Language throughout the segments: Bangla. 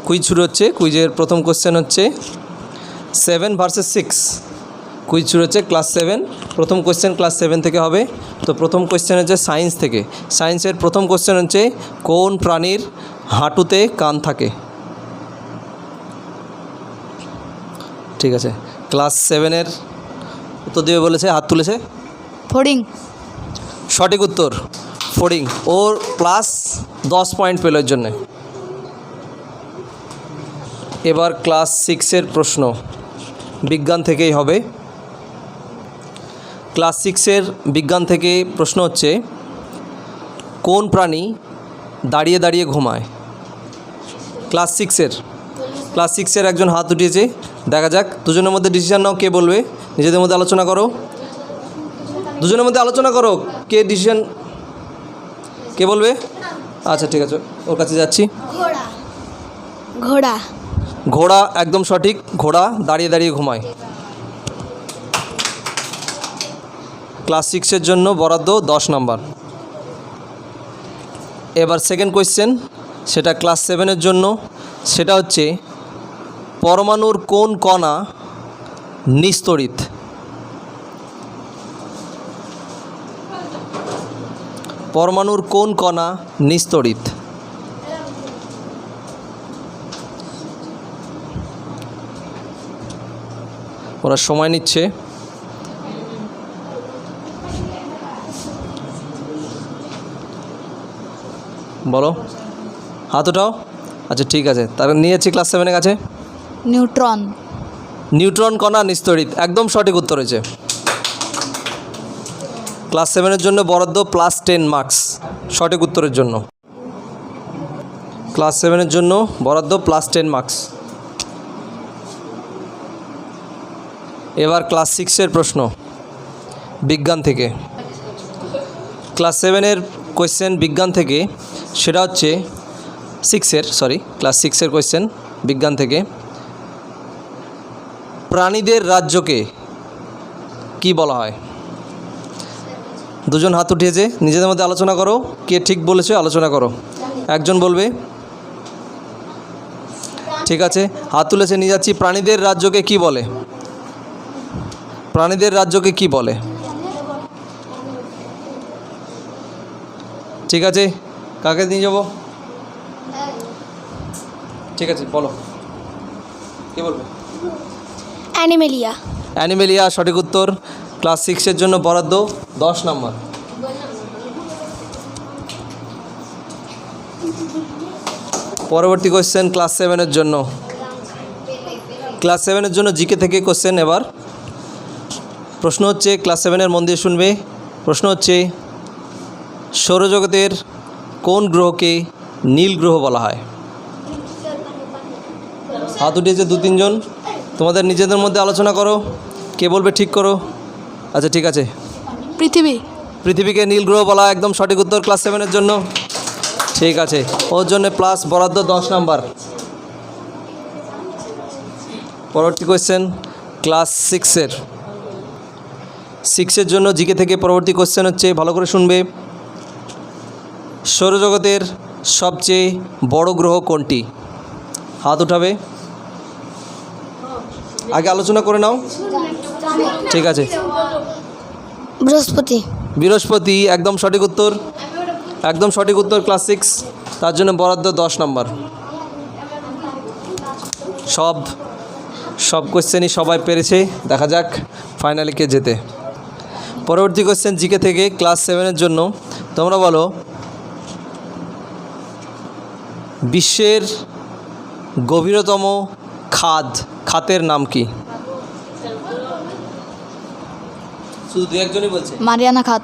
কুইজ শুরু হচ্ছে। কুইজের প্রথম কোশ্চেন হচ্ছে 7 ভার্সেস 6। কুইজ শুরু হচ্ছে ক্লাস 7। প্রথম কোশ্চেন ক্লাস 7 থেকে হবে। তো প্রথম কোশ্চেন হচ্ছে সায়েন্স থেকে। সায়েন্সের প্রথম কোশ্চেন হচ্ছে কোন প্রাণীর হাঁটুতে কান থাকে? ঠিক আছে, ক্লাস 7-এর উত্তর দেবে বলেছে, হাত তুলেছে। ফড়িং। সঠিক উত্তর ফড়িং। ওর প্লাস 10 পয়েন্ট পেল এর জন্যে। এবার ক্লাস 6-এর প্রশ্ন বিজ্ঞান থেকেই হবে। ক্লাস 6-এর বিজ্ঞান থেকে প্রশ্ন হচ্ছে কোন প্রাণী দাঁড়িয়ে দাঁড়িয়ে ঘুমায়? ক্লাস 6-এর একজন হাত উঠিয়েছে, দেখা যাক। দুজনের মধ্যে ডিসিশন নাও, কে বলবে? নিজেদের মধ্যে আলোচনা করো, দুজনের মধ্যে আলোচনা করো, কে ডিসিশন, কে বলবে? আচ্ছা ঠিক আছে, ওর কাছে যাচ্ছি। ঘোড়া। ঘোড়া একদম সঠিক। ঘোড়া দাঁড়িয়ে দাঁড়িয়ে ঘুমায়। ক্লাস 6-এর জন্য বরাদ্দ 10 নম্বর। এবার সেকেন্ড কোয়েশ্চেন, সেটা ক্লাস 7-এর জন্য। সেটা হচ্ছে পরমাণুর কোন কণা নিস্তড়িত? পরমাণুর কোন কণা নিস্তড়িত? ওরা সময় নিচ্ছে। বলো, হাত ওঠাও। আচ্ছা ঠিক আছে, তাহলে নিয়েছি ক্লাস 7-এর কাছে। নিউট্রন। নিউট্রন কণা নিস্তড়িত, একদম সঠিক উত্তর হয়েছে। ক্লাস 7-এর জন্য বরাদ্দ প্লাস 10 মার্কস সঠিক উত্তরের জন্য। ক্লাস 7-এর জন্য বরাদ্দ প্লাস 10 মার্কস। এবার ক্লাস 6-এর প্রশ্ন বিজ্ঞান থেকে। ক্লাস 7-এর কোয়েশ্চেন বিজ্ঞান থেকে, সেটা হচ্ছে ক্লাস 6-এর কোয়েশ্চেন বিজ্ঞান থেকে। প্রাণীদের রাজ্যকে কি বলা হয়? দুজন হাত উঠিয়েছে, নিজেদের মধ্যে আলোচনা করো, কে ঠিক বলেছে আলোচনা করো। একজন বলবে। ঠিক আছে, হাত তুলেছে, নিয়ে যাচ্ছি। প্রাণীদের রাজ্যকে কি বলে? প্রাণীদের রাজ্যকে কি বলে? ঠিক আছে, কাকে নিয়ে যাব? ঠিক আছে, বলো, কে বলবে? অ্যানিমেলিয়া। অ্যানিমেলিয়া সঠিক উত্তর। ক্লাস 6-এর জন্য বরাদ্দ 10 নম্বর। পরবর্তী কোয়েশ্চেন ক্লাস 7-এর জন্য। ক্লাস 7-এর জন্য জিকে থেকে কোয়েশ্চেন। এবার প্রশ্ন হচ্ছে, ক্লাস 7-এর মন দিয়ে শুনবে। প্রশ্ন হচ্ছে সৌরজগতের কোন গ্রহকে নীল গ্রহ বলা হয়? হাত উঠিয়েছে 2-3 জন, তোমাদের নিজেদের মধ্যে আলোচনা করো, কে বলবে ঠিক করো। আচ্ছা ঠিক আছে, পৃথিবী। পৃথিবীকে নীল গ্রহ বলা একদম সঠিক উত্তর ক্লাস 7-এর জন্য। ঠিক আছে, ওর জন্য প্লাস বরাদ্দ 10 নম্বর। পরবর্তী কোয়েশ্চেন ক্লাস 6-এর জন্য জিকে থেকে পরবর্তী কোয়েশ্চেন হচ্ছে, ভালো করে শুনবে। সৌরজগতের সবচেয়ে বড় গ্রহ কোনটি? হাত উঠাবে, আগে আলোচনা করে নাও। ঠিক আছে, বৃহস্পতি। বৃহস্পতি একদম সঠিক উত্তর, একদম সঠিক উত্তর ক্লাস 6, তার জন্য বরাদ্দ 10 নম্বর। সব কোয়েশ্চেনই সবাই পেরেছে, দেখা যাক ফাইনালে কে জেতে। পরবর্তী কোয়েশ্চেন জিকে থেকে ক্লাস 7-এর জন্য। তোমরা বলো, বিশ্বের গভীরতম খাতের নাম কি? শুধু 2-1জনই বলছে। মারিয়ানা খাত।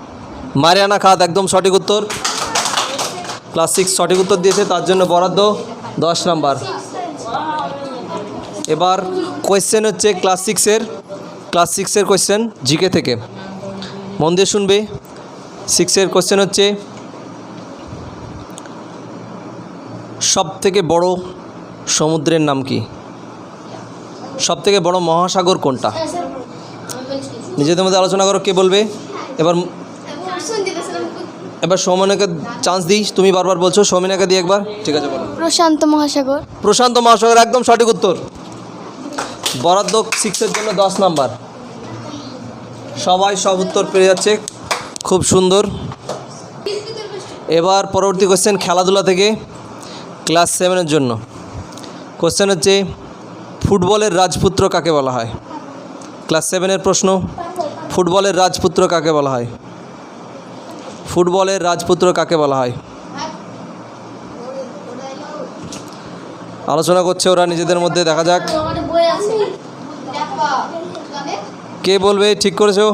মারিয়ানা খাত একদম সঠিক উত্তর। ক্লাস 6 সঠিক উত্তর দিয়েছে, তার জন্য বরাদ্দ 10 নম্বর। এবার কোয়েশ্চেন হচ্ছে ক্লাস 6-এর কোয়েশ্চেন জিকে থেকে, মন দিয়ে শুনবে। 6-এর কোয়েশ্চেন হচ্ছে সবথেকে বড় সমুদ্রের নাম কি? সবথেকে বড় মহাসাগর কোনটা? নিজেদের মধ্যে আলোচনা করো, কে বলবে? এবার এবার সৌমিনাকে চান্স দিই, তুমি বারবার বলছো, সৌমিনাকে দিই একবার। ঠিক আছে, বলো। প্রশান্ত মহাসাগর। প্রশান্ত মহাসাগর একদম সঠিক উত্তর। বরাদ্দ 6-এর জন্য 10 নাম্বার। সবাই সব উত্তর পেয়ে যাচ্ছে, খুব সুন্দর। এবার পরবর্তী কোশ্চেন খেলাধুলা থেকে ক্লাস 7-এর জন্য। কোশ্চেন হচ্ছে ফুটবলের রাজপুত্র কাকে বলা হয়? ক্লাস 7-এর প্রশ্ন, ফুটবলের রাজপুত্র কাকে বলা হয়? ফুটবলের রাজপুত্র কাকে বলা হয়? আলোচনা করছে ওরা নিজেদের মধ্যে, দেখা যাক কে বলবে। ঠিক করেছো?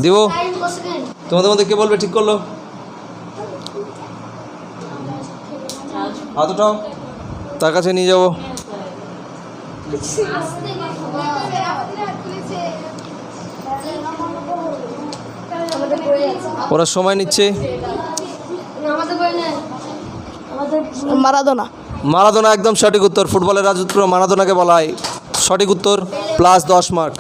দিব তোমাদের মধ্যে কে বলবে ঠিক করলো? হাত উঠাও, তার কাছে নিয়ে যাবো। ওরা সময় নিচ্ছে। মারাদোনা। মারাদোনা একদম সঠিক উত্তর। ফুটবলের রাজপুত্র মারাদোনাকে বলা হয়, সঠিক উত্তর, প্লাস 10 মার্ক।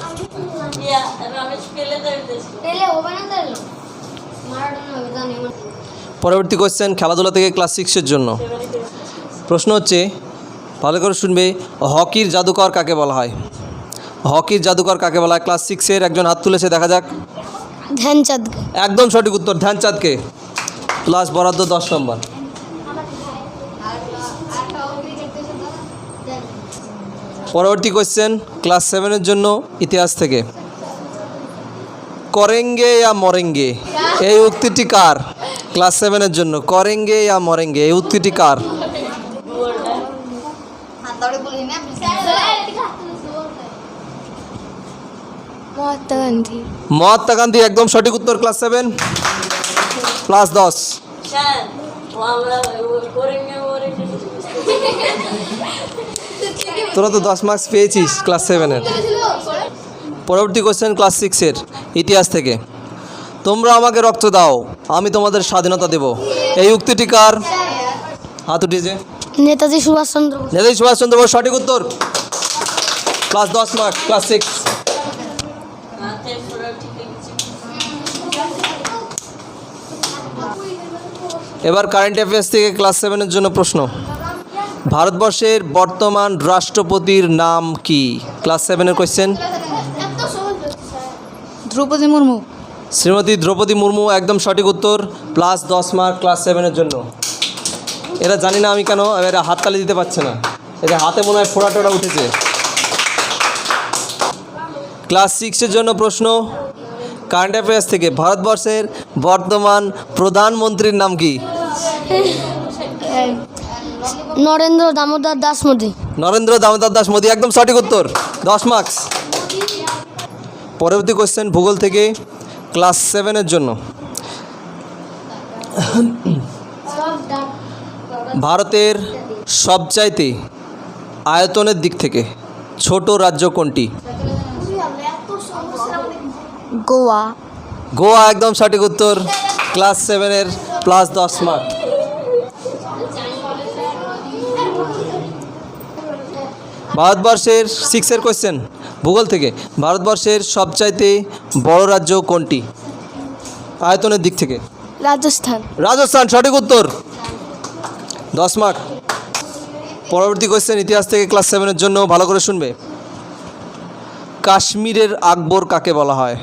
পরবর্তী কোশ্চেন খেলাধুলা থেকে ক্লাস 6-এর জন্য। প্রশ্ন হচ্ছে, ভালো করে শুনবে, হকির জাদুকর কাকে বলা হয়? হকির জাদুকর কাকে বলা হয়? ক্লাস 6-এর একজন হাত তুলেছে, দেখা যাক। ধ্যানচাঁদ। একদম সঠিক উত্তর, ধ্যানচাঁদকে, প্লাস বরাদ্দ 10 নম্বর। পরবর্তী কোশ্চেন ক্লাস 7-এর জন্য ইতিহাস থেকে। করেঙ্গে ইয়া মরেঙ্গে এই উক্তিটি কার? ক্লাস 7-এর জন্য করেঙ্গে ইয়া মরেঙ্গে এই উক্তিটি কার? মহাত্মা গান্ধী। মহাত্মা গান্ধী একদম সঠিক উত্তর, ক্লাস 7, প্লাস 10। তোরা তো 10 মার্কস পেয়েছিস ক্লাস 7-এর। পরবর্তী কোশ্চেন ক্লাস 6-এর ইতিহাস থেকে। তোমরা আমাকে রক্ত দাও, আমি তোমাদের স্বাধীনতা দেব এই উক্তিটি কার? হাত উঠিয়েছে নেতাজি সুভাষচন্দ্র বোস। নেতাজি সুভাষচন্দ্র বোস, সঠিক উত্তর, প্লাস 10 মার্ক, ক্লাস 6। এবার কারেন্ট অ্যাফেয়ার্স থেকে ক্লাস 7-এর জন্য প্রশ্ন। ভারতবর্ষের বর্তমান রাষ্ট্রপতির নাম কি? ক্লাস 7-এর কোশ্চেন। দ্রৌপদী মুর্মু। শ্রীমতী দ্রৌপদী মুর্মু একদম সঠিক উত্তর, প্লাস 10 মার্ক, ক্লাস 7-এর জন্য। এরা জানি না আমি কেন এরা হাততালি দিতে পারছে না, এদের হাতে মনে হয় ফোড়া টোড়া উঠেছে। ক্লাস 6-এর জন্য প্রশ্ন কারেন্ট অ্যাফেয়ার্স থেকে। ভারতবর্ষের বর্তমান প্রধানমন্ত্রীর নাম কি? নরেন্দ্র দামোদর দাস মোদী। নরেন্দ্র দামোদর দাস মোদী একদম সঠিক উত্তর, 10 মার্কস। পরবর্তী কোশ্চেন ভূগোল থেকে ক্লাস 7-এর জন্য। ভারতের সবচাইতে আয়তনের দিক থেকে ছোট রাজ্য কোনটি? গোয়া। গোয়া একদম সঠিক উত্তর, ক্লাস 7-এর, প্লাস 10 মার্ক। ভারতবর্ষের 6-এর কোশ্চেন ভূগোল থেকে। ভারতবর্ষের সবচাইতে বড় রাজ্য কোনটি আয়তনের দিক থেকে? রাজস্থান। রাজস্থান সঠিক উত্তর, 10 মার্ক। পরবর্তী কোশ্চেন ইতিহাস থেকে ক্লাস 7-এর জন্য, ভালো করে শুনবে। কাশ্মীরের আকবর কাকে বলা হয়?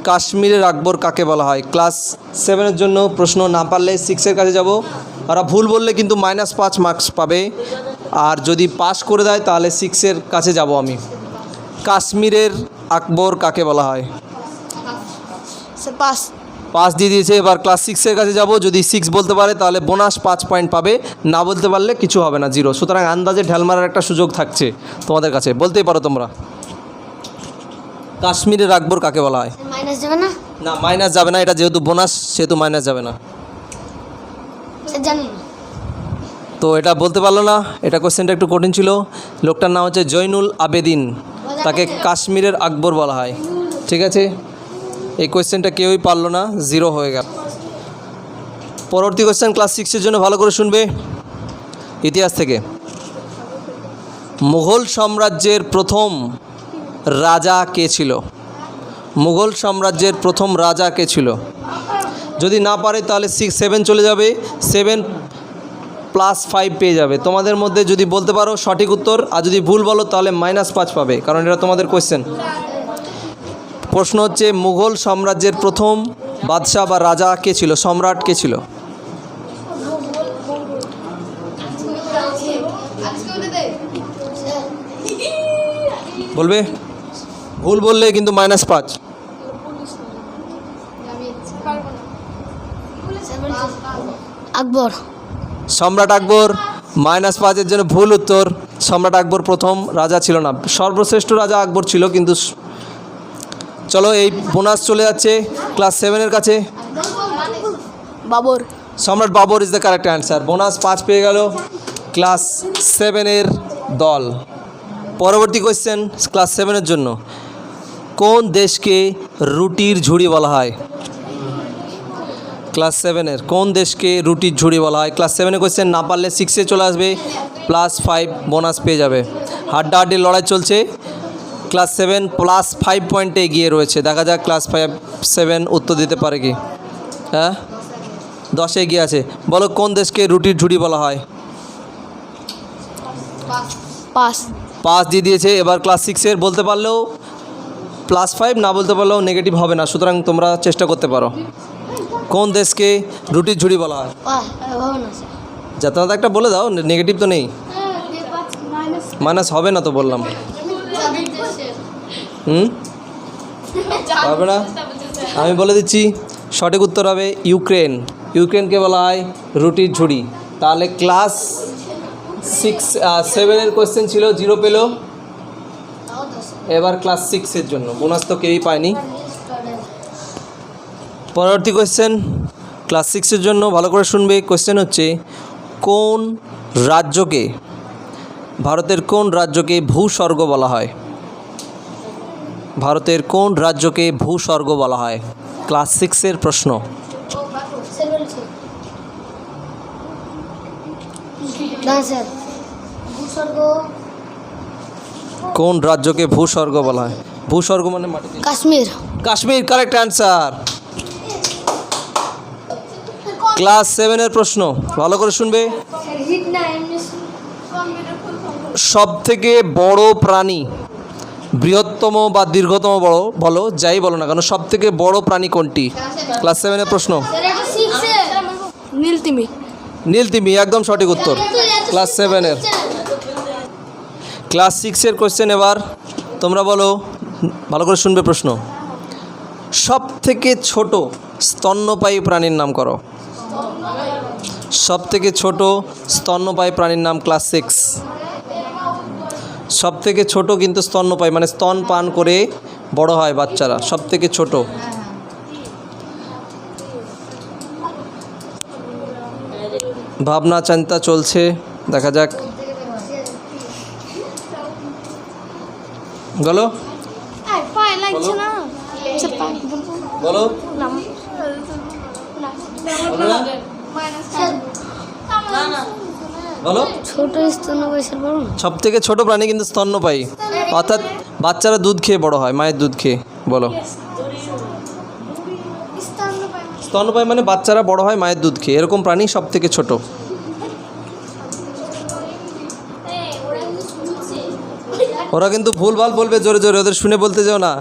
কাশ্মীরের আকবর কাকে বলা হয়? ক্লাস 7-এর জন্য প্রশ্ন। না পারলে 6-এর কাছে যাব, ওরা ভুল বললে কিন্তু -5 মার্কস পাবে, আর যদি পাস করে দেয় তাহলে 6-এর কাছে যাব আমি। কাশ্মীরের আকবর কাকে বলা হয়? পাস। পাস দিয়ে দিয়েছে। এবার ক্লাস 6-এর কাছে যাব, যদি 6 বলতে পারে তাহলে বোনাস 5 পয়েন্ট পাবে, না বলতে পারলে কিছু হবে না, 0। সুতরাং আন্দাজে ঢেল মারার একটা সুযোগ থাকছে তোমাদের কাছে, বলতেই পারো তোমরা। কাশ্মীরের আকবর কাকে বলা হয়? মাইনাস যাবে না? না, মাইনাস যাবে না, এটা যেহেতু বোনাস সেহেতু মাইনাস যাবে না। জানি। তো এটা বলতে পারলো না, এটা কোশ্চেনটা একটু কঠিন ছিল। লোকটার নাম হচ্ছে জৈনুল আবেদিন, তাকে কাশ্মীরের আকবর বলা হয়। ঠিক আছে, এই কোশ্চেনটা কেউই পারলো না, 0 হয়ে গেল। পরবর্তী কোশ্চেন ক্লাস 6-এর জন্য, ভালো করে শুনবে। ইতিহাস থেকে। মুঘল সাম্রাজ্যের প্রথম রাজা কে ছিল? মুঘল সাম্রাজ্যের প্রথম রাজা কে ছিল? যদি না পারে তাহলে 7 চলে যাবে, 7 + 5 পেয়ে যাবে। তোমাদের মধ্যে যদি বলতে পারো সঠিক উত্তর, আর যদি ভুল বলো তাহলে -5 পাবে, কারণ এটা তোমাদের কোয়েশ্চেন। প্রশ্ন হচ্ছে মুঘল সাম্রাজ্যের প্রথম বাদশাহ বা রাজা কে ছিল, সম্রাট কে ছিল? বলবে? ভুল বললে কিন্তু -5। আকবর। সম্রাট আকবর, -5-এর জন্য ভুল উত্তর। সম্রাট আকবর প্রথম রাজা ছিল না, সর্বশ্রেষ্ঠ রাজা আকবর ছিল কিন্তু। চলো এই বোনাস চলে যাচ্ছে ক্লাস 7-এর কাছে। বাবর। সম্রাট Babur is the correct answer. Bonus 5 পেয়ে গেল ক্লাস 7-এর দল। পরবর্তী কোয়েশ্চেন ক্লাস 7-এর জন্য, কোন দেশকে রুটির ঝুড়ি বলা হয়? ক্লাস 7-এর কোন দেশকে রুটির ঝুড়ি বলা হয়? ক্লাস 7-এর কোয়েশ্চেন, না পারলে 6-এ চলে আসবে, +5 বোনাস পেয়ে যাবে। হাড্ডাহাড্ডির লড়াই চলছে। ক্লাস 7 +5 পয়েন্টে এগিয়ে রয়েছে। দেখা যাক ক্লাস 7 উত্তর দিতে পারে কি। হ্যাঁ, 10-এ এগিয়ে আছে। বলো কোন দেশকে রুটির ঝুড়ি বলা হয়? পাস দিয়ে দিয়েছে। এবার ক্লাস 6-এর বলতে পারলেও +5, না বলতে পারলেও নেগেটিভ হবে না, সুতরাং তোমরা চেষ্টা করতে পারো। কোন দেশকে রুটির ঝুড়ি বলা হয়? যা তোমাদের একটা বলে দাও, নেগেটিভ তো নেই, মাইনাস হবে না তো বললাম। হবে না, আমি বলে দিচ্ছি সঠিক উত্তর হবে ইউক্রেন। ইউক্রেনকে বলা হয় রুটির ঝুড়ি। তাহলে ক্লাস 7-এর কোয়েশ্চেন ছিল 0 পেল। এবার ক্লাস 6-এর জন্য বোনাস তো কেউই পায়নি। পরবর্তী কোয়েশ্চেন ক্লাস 6-এর জন্য, ভালো করে শুনবে। কোয়েশ্চেন হচ্ছে, কোন রাজ্যকে, ভারতের কোন রাজ্যকে ভূস্বর্গ বলা হয়? ভারতের কোন রাজ্যকে ভূস্বর্গ বলা হয়? ক্লাস 6-এর প্রশ্ন। কোন রাজ্যকে ভূস্বর্গ বলা হয়? ভূস্বর্গ মানে মাটিতে। Kashmir. Kashmir correct answer. Class 7-এর প্রশ্ন, ভালো করে শুনবে। সবথেকে বড় প্রাণী, বৃহত্তম বা দীর্ঘতম বড় বলো, যাই বলো না কেন, সবথেকে বড় প্রাণী কোনটি? ক্লাস 7-এর প্রশ্ন। নীলতিমি। নীলতিমি একদম সঠিক উত্তর ক্লাস 7-এর। ক্লাস 6-এর কোয়েশ্চেন এবার তোমরা বলো, ভালো করে শুনবে প্রশ্ন। সবথেকে ছোট স্তন্যপায়ী প্রাণীর নাম করো। সবথেকে ছোট স্তন্যপায়ী প্রাণীর নাম ক্লাস 6। সবথেকে ছোট কিন্তু স্তন্যপায়ী, মানে স্তন পান করে বড় হয় বাচ্চারা, সবথেকে ছোট। ভাবনা চিন্তা চলছে, দেখা যাক। বলো বলো বলো। ছোট স্তন্যপায়ী বড়, সবথেকে ছোট প্রাণী কিন্তু স্তন্যপায়ী, অর্থাৎ বাচ্চারা দুধ খেয়ে বড় হয়, মায়ের দুধ খেয়ে। বলো। স্তন্যপায়ী মানে বাচ্চারা বড় হয় মায়ের দুধ খেয়ে, এরকম প্রাণী সবথেকে ছোট। ওরা কিন্তু ভুলভাল বলবে জোরে জোরে, ওদের শুনে বলতে যাও না।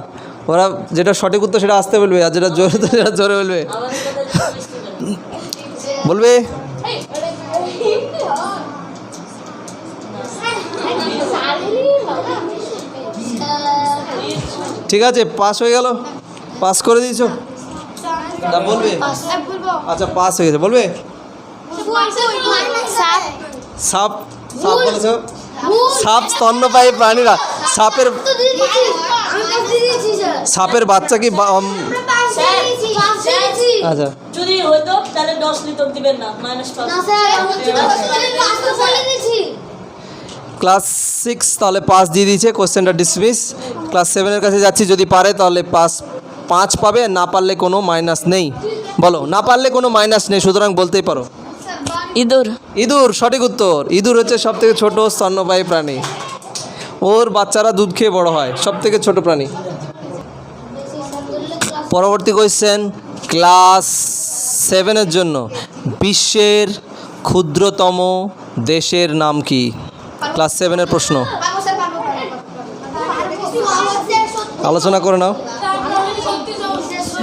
ওরা যেটা সঠিক উত্তর সেটা আসতে বলবে, আর যেটা জোরে সেটা জোরে বলবে। বলবে ঠিক আছে, পাস হয়ে গেল, পাস করে দিয়েছো। না বলবে, আচ্ছা পাস হয়ে গেছে। বলবে সাপ। সাপ বলেছ? সাপ স্তন্যপায়ী প্রাণীরা। সাপের বাচ্চা কি আচ্ছা যদি হতো তাহলে 10 লিটার দিবেন না, -5। ক্লাস 6 তাহলে পাস দিয়ে দিয়েছে, কোশ্চেনটা ডিসমিস। ক্লাস 7-এর কাছে যাচ্ছি, যদি পারে তাহলে 5 পাবে, না পারলে কোনো মাইনাস নেই। বলো, না পারলে কোনো মাইনাস নেই, সুতরাং বলতেই পারো। ইঁদুর। ইঁদুর সঠিক উত্তর। ইঁদুর হচ্ছে সবথেকে ছোট স্তন্যপায়ী প্রাণী, ওর বাচ্চারা দুধ খেয়ে বড় হয়, সবথেকে ছোট প্রাণী। পরবর্তী কোয়েশ্চেন ক্লাস 7-এর জন্য বিশ্বের ক্ষুদ্রতম দেশের নাম কি? ক্লাস 7-এর প্রশ্ন, আলোচনা করে নাও।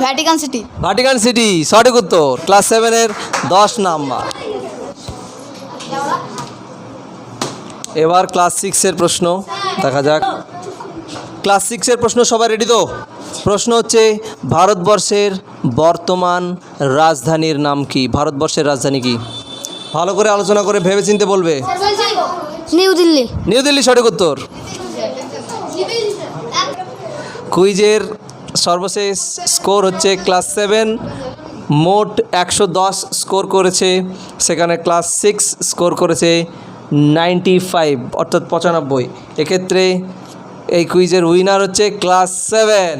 Vatican city. ভাটিকান সিটি সঠিক উত্তর। ক্লাস 7-এর 10 নাম্বার। এবার ক্লাস 6-এর প্রশ্ন দেখা যাক। ক্লাস 6-এর প্রশ্ন সবাই রেডি তো? প্রশ্ন হচ্ছে ভারতবর্ষের বর্তমান রাজধানীর নাম কি? ভারতবর্ষের রাজধানী কি? ভালো করে আলোচনা করে ভেবেচিন্তে বলবে। নিউ দিল্লি। নিউ দিল্লি সঠিক উত্তর। কুইজের সর্বশেষ স্কোর হচ্ছে ক্লাস 7 মোট 110 স্কোর করেছে, সেখানে ক্লাস 6 স্কোর করেছে 95 অর্থাৎ 95। এক্ষেত্রে এই কুইজের উইনার হচ্ছে ক্লাস 7।